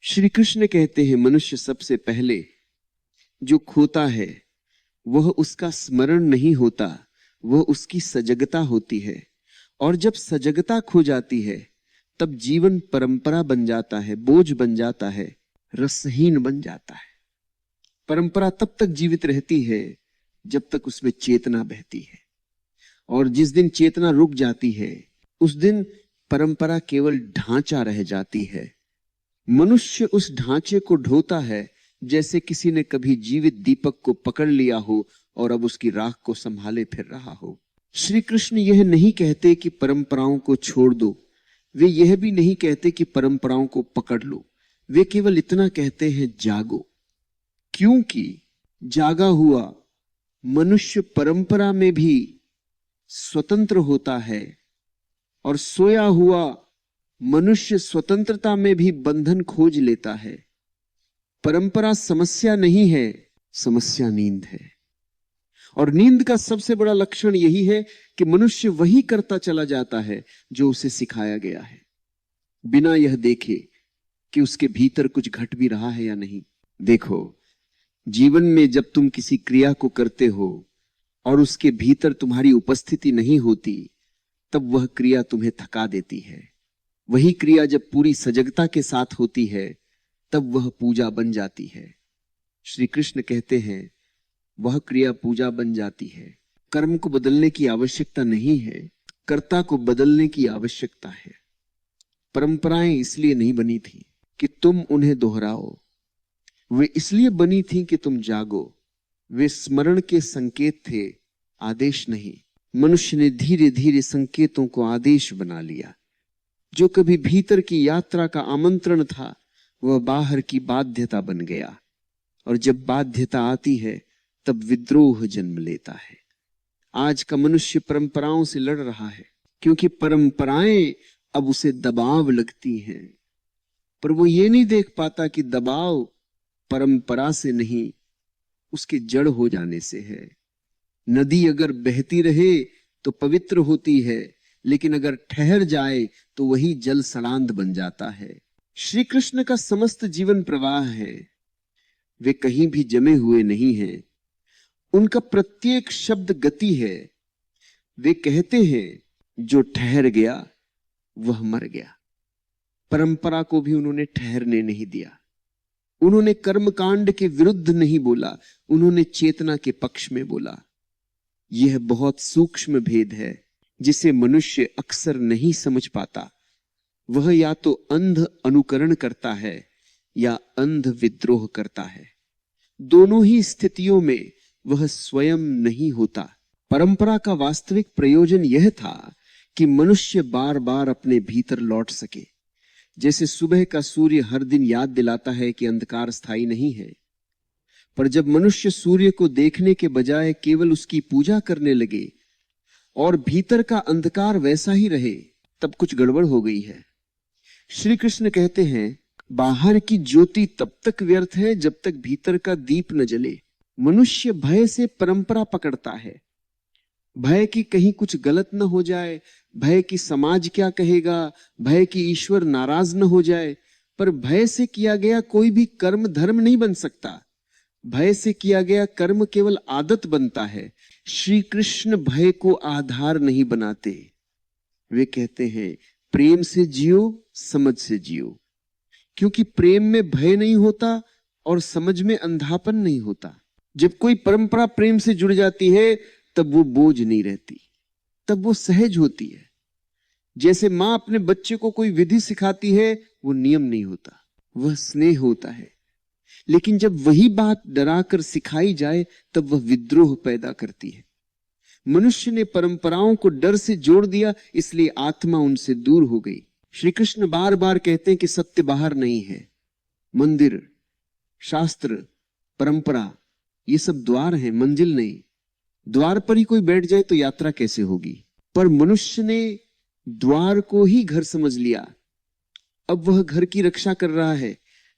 श्री कृष्ण कहते हैं मनुष्य सबसे पहले जो खोता है वह उसका स्मरण नहीं होता, वह उसकी सजगता होती है। और जब सजगता खो जाती है तब जीवन परंपरा बन जाता है, बोझ बन जाता है, रसहीन बन जाता है। परंपरा तब तक जीवित रहती है जब तक उसमें चेतना बहती है, और जिस दिन चेतना रुक जाती है उस दिन परंपरा केवल ढांचा रह जाती है। मनुष्य उस ढांचे को ढोता है जैसे किसी ने कभी जीवित दीपक को पकड़ लिया हो और अब उसकी राख को संभाले फिर रहा हो। श्री कृष्ण यह नहीं कहते कि परंपराओं को छोड़ दो, वे यह भी नहीं कहते कि परंपराओं को पकड़ लो, वे केवल इतना कहते हैं जागो। क्योंकि जागा हुआ मनुष्य परंपरा में भी स्वतंत्र होता है और सोया हुआ मनुष्य स्वतंत्रता में भी बंधन खोज लेता है। परंपरा समस्या नहीं है, समस्या नींद है। और नींद का सबसे बड़ा लक्षण यही है कि मनुष्य वही करता चला जाता है जो उसे सिखाया गया है, बिना यह देखे कि उसके भीतर कुछ घट भी रहा है या नहीं। देखो, जीवन में जब तुम किसी क्रिया को करते हो और उसके भीतर तुम्हारी उपस्थिति नहीं होती, तब वह क्रिया तुम्हें थका देती है। वही क्रिया जब पूरी सजगता के साथ होती है तब वह पूजा बन जाती है। श्री कृष्ण कहते हैं वह क्रिया पूजा बन जाती है। कर्म को बदलने की आवश्यकता नहीं है, कर्ता को बदलने की आवश्यकता है। परंपराएं इसलिए नहीं बनी थी कि तुम उन्हें दोहराओ, वे इसलिए बनी थी कि तुम जागो। वे स्मरण के संकेत थे, आदेश नहीं। मनुष्य ने धीरे धीरे संकेतों को आदेश बना लिया। जो कभी भीतर की यात्रा का आमंत्रण था वह बाहर की बाध्यता बन गया, और जब बाध्यता आती है तब विद्रोह जन्म लेता है। आज का मनुष्य परंपराओं से लड़ रहा है क्योंकि परंपराएं अब उसे दबाव लगती हैं, पर वो ये नहीं देख पाता कि दबाव परंपरा से नहीं, उसके जड़ हो जाने से है। नदी अगर बहती रहे तो पवित्र होती है, लेकिन अगर ठहर जाए तो वही जल सड़ांध बन जाता है। श्री कृष्ण का समस्त जीवन प्रवाह है, वे कहीं भी जमे हुए नहीं हैं। उनका प्रत्येक शब्द गति है। वे कहते हैं जो ठहर गया वह मर गया। परंपरा को भी उन्होंने ठहरने नहीं दिया। उन्होंने कर्मकांड के विरुद्ध नहीं बोला, उन्होंने चेतना के पक्ष में बोला। यह बहुत सूक्ष्म भेद है जिसे मनुष्य अक्सर नहीं समझ पाता। वह या तो अंध अनुकरण करता है या अंध विद्रोह करता है। दोनों ही स्थितियों में वह स्वयं नहीं होता। परंपरा का वास्तविक प्रयोजन यह था कि मनुष्य बार बार अपने भीतर लौट सके। जैसे सुबह का सूर्य हर दिन याद दिलाता है कि अंधकार स्थायी नहीं है, पर जब मनुष्य सूर्य को देखने के बजाय केवल उसकी पूजा करने लगे और भीतर का अंधकार वैसा ही रहे, तब कुछ गड़बड़ हो गई है। श्री कृष्ण कहते हैं बाहर की ज्योति तब तक व्यर्थ है जब तक भीतर का दीप न जले। मनुष्य भय से परंपरा पकड़ता है, भय कि कहीं कुछ गलत न हो जाए, भय कि समाज क्या कहेगा, भय कि ईश्वर नाराज न हो जाए। पर भय से किया गया कोई भी कर्म धर्म नहीं बन सकता। भय से किया गया कर्म केवल आदत बनता है। श्री कृष्ण भय को आधार नहीं बनाते। वे कहते हैं प्रेम से जियो, समझ से जियो, क्योंकि प्रेम में भय नहीं होता और समझ में अंधापन नहीं होता। जब कोई परंपरा प्रेम से जुड़ जाती है तब वो बोझ नहीं रहती, तब वो सहज होती है। जैसे मां अपने बच्चे को कोई विधि सिखाती है, वो नियम नहीं होता, वह स्नेह होता है। लेकिन जब वही बात डराकर सिखाई जाए तब वह विद्रोह पैदा करती है। मनुष्य ने परंपराओं को डर से जोड़ दिया, इसलिए आत्मा उनसे दूर हो गई। श्री कृष्ण बार बार कहते हैं कि सत्य बाहर नहीं है। मंदिर, शास्त्र, परंपरा ये सब द्वार हैं, मंजिल नहीं। द्वार पर ही कोई बैठ जाए तो यात्रा कैसे होगी? पर मनुष्य ने द्वार को ही घर समझ लिया। अब वह घर की रक्षा कर रहा है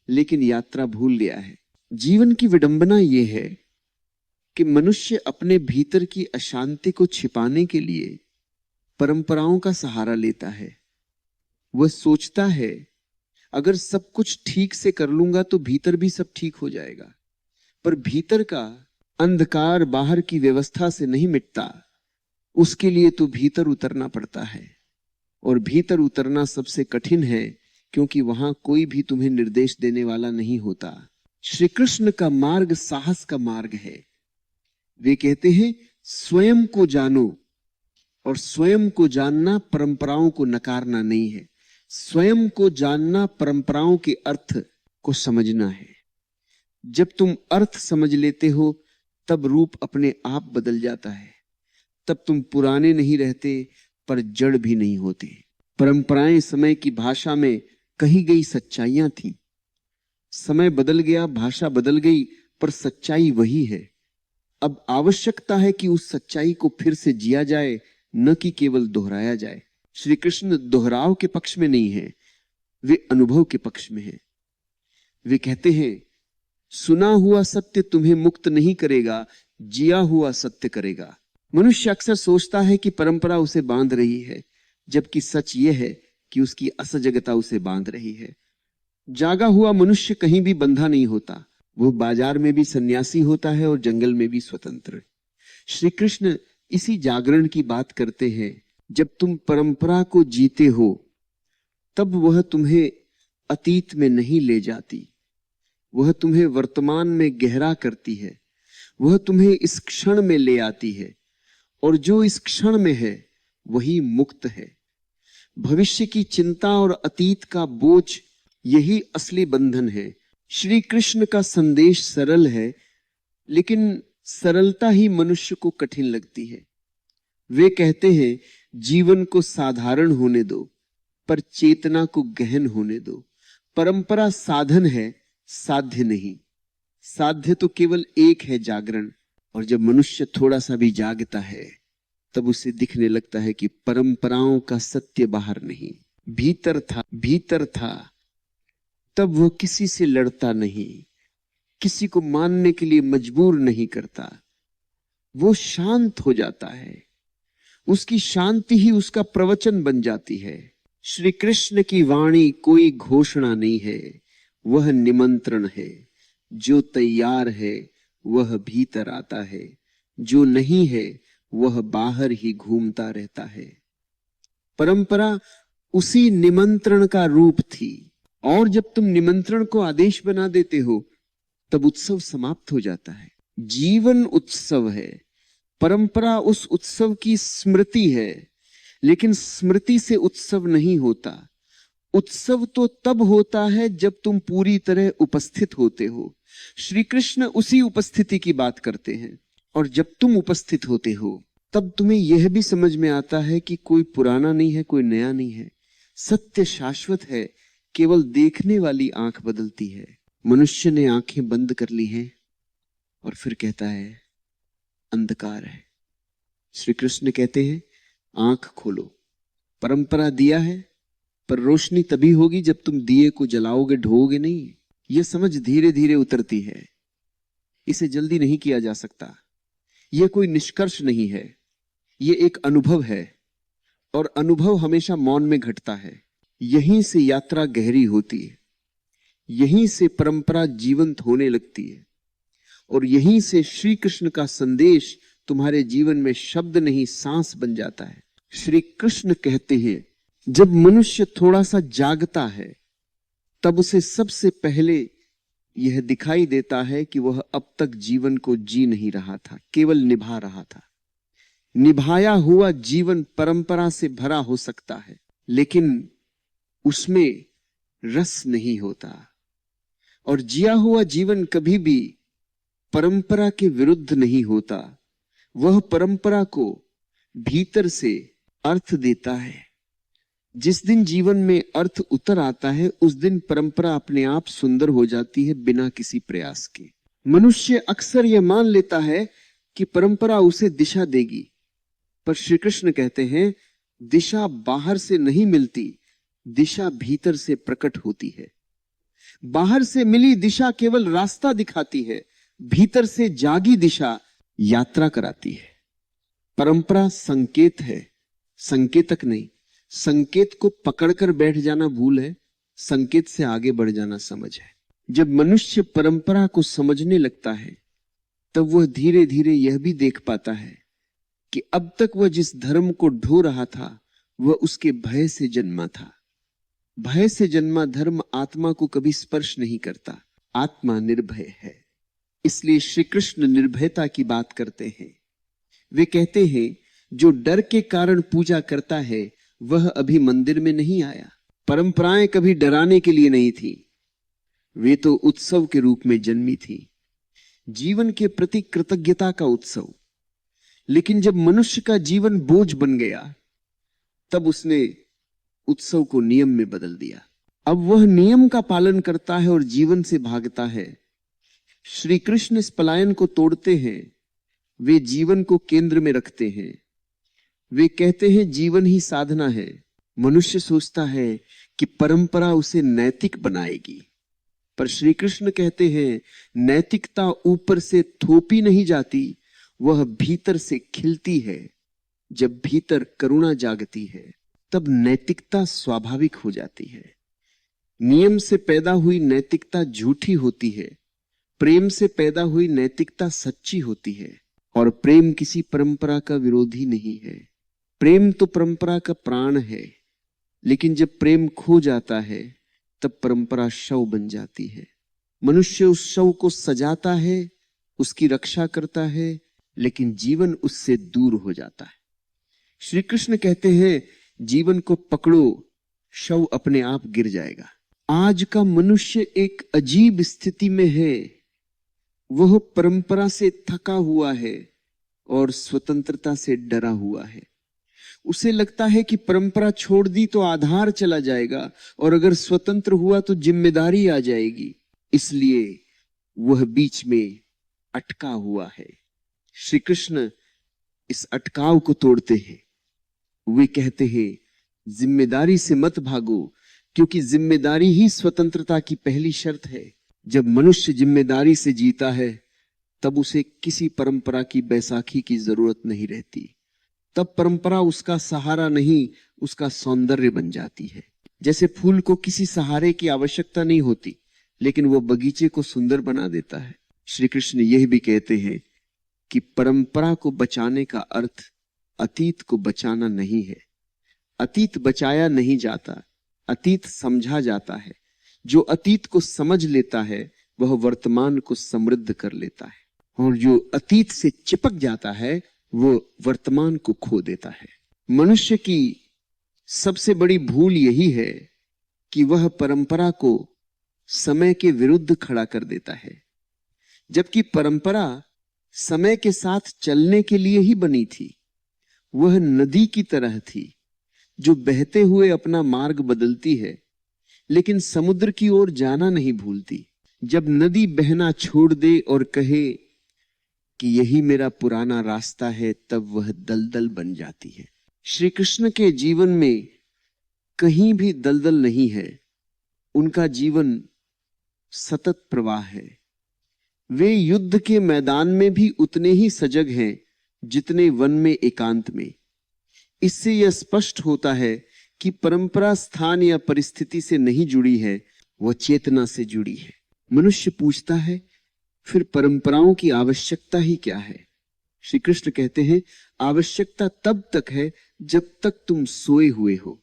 लेकिन यात्रा भूल गया है। जीवन की विडंबना यह है कि मनुष्य अपने भीतर की अशांति को छिपाने के लिए परंपराओं का सहारा लेता है। वह सोचता है अगर सब कुछ ठीक से कर लूंगा तो भीतर भी सब ठीक हो जाएगा, पर भीतर का अंधकार बाहर की व्यवस्था से नहीं मिटता। उसके लिए तो भीतर उतरना पड़ता है, और भीतर उतरना सबसे कठिन है, क्योंकि वहां कोई भी तुम्हें निर्देश देने वाला नहीं होता। श्री कृष्ण का मार्ग साहस का मार्ग है। वे कहते हैं स्वयं को जानो, और स्वयं को जानना परंपराओं को नकारना नहीं है। स्वयं को जानना परंपराओं के अर्थ को समझना है। जब तुम अर्थ समझ लेते हो तब रूप अपने आप बदल जाता है। तब तुम पुराने नहीं रहते, पर जड़ भी नहीं होते। परंपराएं समय की भाषा में कही गई सच्चाइयां थी। समय बदल गया, भाषा बदल गई, पर सच्चाई वही है। अब आवश्यकता है कि उस सच्चाई को फिर से जिया जाए, न कि केवल दोहराया जाए। श्री कृष्ण दोहराव के पक्ष में नहीं है, वे अनुभव के पक्ष में है। वे कहते हैं सुना हुआ सत्य तुम्हें मुक्त नहीं करेगा, जिया हुआ सत्य करेगा। मनुष्य अक्सर सोचता है कि परंपरा उसे बांध रही है, जबकि सच यह है कि उसकी असजगता उसे बांध रही है। जागा हुआ मनुष्य कहीं भी बंधा नहीं होता, वो बाजार में भी सन्यासी होता है और जंगल में भी स्वतंत्र। श्री कृष्ण इसी जागरण की बात करते हैं। जब तुम परंपरा को जीते हो तब वह तुम्हें अतीत में नहीं ले जाती, वह तुम्हें वर्तमान में गहरा करती है, वह तुम्हें इस क्षण में ले आती है, और जो इस क्षण में है वही मुक्त है। भविष्य की चिंता और अतीत का बोझ यही असली बंधन है। श्री कृष्ण का संदेश सरल है, लेकिन सरलता ही मनुष्य को कठिन लगती है। वे कहते हैं जीवन को साधारण होने दो, पर चेतना को गहन होने दो। परंपरा साधन है, साध्य नहीं। साध्य तो केवल एक है, जागरण। और जब मनुष्य थोड़ा सा भी जागता है तब उसे दिखने लगता है कि परंपराओं का सत्य बाहर नहीं, भीतर था। तब वह किसी से लड़ता नहीं, किसी को मानने के लिए मजबूर नहीं करता। वो शांत हो जाता है, उसकी शांति ही उसका प्रवचन बन जाती है। श्री कृष्ण की वाणी कोई घोषणा नहीं है, वह निमंत्रण है। जो तैयार है वह भीतर आता है, जो नहीं है वह बाहर ही घूमता रहता है। परंपरा उसी निमंत्रण का रूप थी, और जब तुम निमंत्रण को आदेश बना देते हो तब उत्सव समाप्त हो जाता है। जीवन उत्सव है, परंपरा उस उत्सव की स्मृति है, लेकिन स्मृति से उत्सव नहीं होता। उत्सव तो तब होता है जब तुम पूरी तरह उपस्थित होते हो। श्री कृष्ण उसी उपस्थिति की बात करते हैं, और जब तुम उपस्थित होते हो तब तुम्हें यह भी समझ में आता है कि कोई पुराना नहीं है, कोई नया नहीं है। सत्य शाश्वत है, केवल देखने वाली आंख बदलती है। मनुष्य ने आंखें बंद कर ली हैं और फिर कहता है अंधकार है। श्री कृष्ण कहते हैं आंख खोलो। परंपरा दिया है, पर रोशनी तभी होगी जब तुम दिए को जलाओगे, ढोओगे नहीं। यह समझ धीरे धीरे उतरती है, इसे जल्दी नहीं किया जा सकता। यह कोई निष्कर्ष नहीं है, यह एक अनुभव है, और अनुभव हमेशा मौन में घटता है। यहीं से यात्रा गहरी होती है, यहीं से परंपरा जीवंत होने लगती है, और यहीं से श्री कृष्ण का संदेश तुम्हारे जीवन में शब्द नहीं सांस बन जाता है। श्री कृष्ण कहते हैं जब मनुष्य थोड़ा सा जागता है तब उसे सबसे पहले यह दिखाई देता है कि वह अब तक जीवन को जी नहीं रहा था, केवल निभा रहा था। निभाया हुआ जीवन परंपरा से भरा हो सकता है, लेकिन उसमें रस नहीं होता। और जिया हुआ जीवन कभी भी परंपरा के विरुद्ध नहीं होता, वह परंपरा को भीतर से अर्थ देता है। जिस दिन जीवन में अर्थ उतर आता है उस दिन परंपरा अपने आप सुंदर हो जाती है, बिना किसी प्रयास के। मनुष्य अक्सर यह मान लेता है कि परंपरा उसे दिशा देगी, पर श्री कृष्ण कहते हैं दिशा बाहर से नहीं मिलती, दिशा भीतर से प्रकट होती है। बाहर से मिली दिशा केवल रास्ता दिखाती है, भीतर से जागी दिशा यात्रा कराती है। परंपरा संकेत है, संकेतक नहीं। संकेत को पकड़कर बैठ जाना भूल है, संकेत से आगे बढ़ जाना समझ है। जब मनुष्य परंपरा को समझने लगता है तब वह धीरे धीरे यह भी देख पाता है कि अब तक वह जिस धर्म को ढो रहा था वह उसके भय से जन्मा था। भय से जन्मा धर्म आत्मा को कभी स्पर्श नहीं करता। आत्मा निर्भय है। इसलिए श्री कृष्ण निर्भयता की बात करते हैं। वे कहते हैं जो डर के कारण पूजा करता है वह अभी मंदिर में नहीं आया। परंपराएं कभी डराने के लिए नहीं थी, वे तो उत्सव के रूप में जन्मी थी, जीवन के प्रति कृतज्ञता का उत्सव। लेकिन जब मनुष्य का जीवन बोझ बन गया तब उसने उत्सव को नियम में बदल दिया। अब वह नियम का पालन करता है और जीवन से भागता है। श्री कृष्ण इस पलायन को तोड़ते हैं। वे जीवन को केंद्र में रखते हैं। वे कहते हैं जीवन ही साधना है। मनुष्य सोचता है कि परंपरा उसे नैतिक बनाएगी, पर श्री कृष्ण कहते हैं नैतिकता ऊपर से थोपी नहीं जाती, वह भीतर से खिलती है। जब भीतर करुणा जागती है तब नैतिकता स्वाभाविक हो जाती है। नियम से पैदा हुई नैतिकता झूठी होती है, प्रेम से पैदा हुई नैतिकता सच्ची होती है। और प्रेम किसी परंपरा का विरोधी नहीं है। प्रेम तो परंपरा का प्राण है। लेकिन जब प्रेम खो जाता है तब परंपरा शव बन जाती है। मनुष्य उस शव को सजाता है, उसकी रक्षा करता है, लेकिन जीवन उससे दूर हो जाता है। श्री कृष्ण कहते हैं जीवन को पकड़ो, शव अपने आप गिर जाएगा। आज का मनुष्य एक अजीब स्थिति में है। वह परंपरा से थका हुआ है और स्वतंत्रता से डरा हुआ है। उसे लगता है कि परंपरा छोड़ दी तो आधार चला जाएगा और अगर स्वतंत्र हुआ तो जिम्मेदारी आ जाएगी। इसलिए वह बीच में अटका हुआ है। श्री कृष्ण इस अटकाव को तोड़ते हैं। वे कहते हैं जिम्मेदारी से मत भागो, क्योंकि जिम्मेदारी ही स्वतंत्रता की पहली शर्त है। जब मनुष्य जिम्मेदारी से जीता है तब उसे किसी परंपरा की बैसाखी की जरूरत नहीं रहती। तब परंपरा उसका सहारा नहीं, उसका सौंदर्य बन जाती है। जैसे फूल को किसी सहारे की आवश्यकता नहीं होती, लेकिन वो बगीचे को सुंदर बना देता है। श्री कृष्ण यह भी कहते हैं कि परंपरा को बचाने का अर्थ अतीत को बचाना नहीं है। अतीत बचाया नहीं जाता, अतीत समझा जाता है। जो अतीत को समझ लेता है वह वर्तमान को समृद्ध कर लेता है, और जो अतीत से चिपक जाता है वो वर्तमान को खो देता है। मनुष्य की सबसे बड़ी भूल यही है कि वह परंपरा को समय के विरुद्ध खड़ा कर देता है, जबकि परंपरा समय के साथ चलने के लिए ही बनी थी। वह नदी की तरह थी जो बहते हुए अपना मार्ग बदलती है, लेकिन समुद्र की ओर जाना नहीं भूलती। जब नदी बहना छोड़ दे और कहे कि यही मेरा पुराना रास्ता है, तब वह दलदल बन जाती है। श्री कृष्ण के जीवन में कहीं भी दलदल नहीं है। उनका जीवन सतत प्रवाह है। वे युद्ध के मैदान में भी उतने ही सजग हैं जितने वन में एकांत में। इससे यह स्पष्ट होता है कि परंपरा स्थान या परिस्थिति से नहीं जुड़ी है, वह चेतना से जुड़ी है। मनुष्य पूछता है फिर परंपराओं की आवश्यकता ही क्या है? श्री कृष्ण कहते हैं आवश्यकता तब तक है जब तक तुम सोए हुए हो।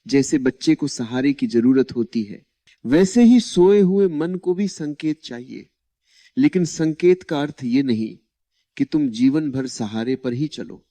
जैसे बच्चे को सहारे की जरूरत होती है, वैसे ही सोए हुए मन को भी संकेत चाहिए। लेकिन संकेत का अर्थ ये नहीं कि तुम जीवन भर सहारे पर ही चलो।